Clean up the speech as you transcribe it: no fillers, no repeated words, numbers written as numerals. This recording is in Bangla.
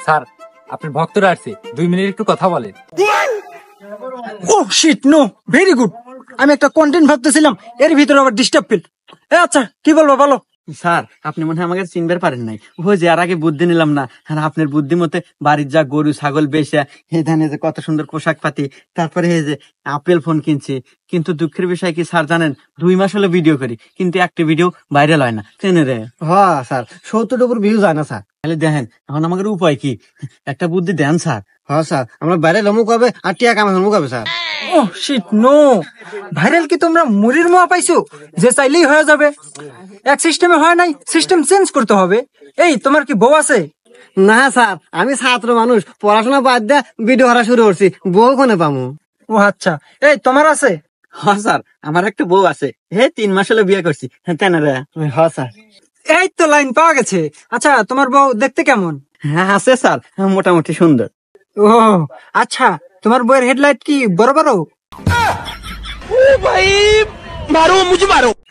স্যার আপনার ভক্তরা আসছে, 2 মিনিট একটু কথা বলেন। ও শিট, নো, ভেরি গুড। আমি একটা কন্টেন্ট ভাবতেছিলাম, এর ভিতরে আবার ডিস্টার্ব ফিল। আচ্ছা, কি বলবো বলো। স্যার আপনি মনে হয় আমাকে চিনবার পারেন নাই। ওই যে আর আগে বুদ্ধি নিলাম না, আর আপনার বুদ্ধি মতে বাড়ির যা গরু ছাগল বেচা, এই ধানে যে কত সুন্দর পোশাক পাতি, তারপরে এই যে আপেল ফোন কিনছি। কিন্তু দুঃখের বিষয় কি স্যার জানেন, 2 মাস হলো ভিডিও করি, কিন্তু একটা ভিডিও ভাইরাল হয় না। চেনে রে? হ্যাঁ স্যার, 70 উপর ভিউজ হয় না স্যার। তাহলে দেখেন এখন আমাদের উপায় কি, একটা বুদ্ধি দেন স্যার। হ্যাঁ স্যার, আমরা বাইরে লমুক হবে আর টিয়া কামে লমুক হবে স্যার। ও শিট, নো। ভাইরাল কি তোমরা মুড়ির মোয়া পাইছো যে চাইলেই হয়ে যাবে? এক সিস্টেমে হয় নাই, সিস্টেম চেঞ্জ করতে হবে। এই, তোমার কি বউ আছে? না স্যার, আমি ছাত্র মানুষ, পড়াশোনা বাদ দিয়ে ভিডিও করা শুরু করছি, বউ কোনে পামু? ও আচ্ছা, এই তোমার আছে? হ্যাঁ স্যার, আমার একটা বউ আছে, 3 মাস হলো বিয়ে করছি। তেনে রে? হ্যাঁ স্যার। এই তো লাইন পাওয়া গেছে। আচ্ছা, তোমার বউ দেখতে কেমন? হ্যাঁ আছে স্যার, মোটামুটি সুন্দর। ও আচ্ছা, তোমার বউয়ের হেডলাইট কি বড় বড়? भाई मारो मुझे मारो।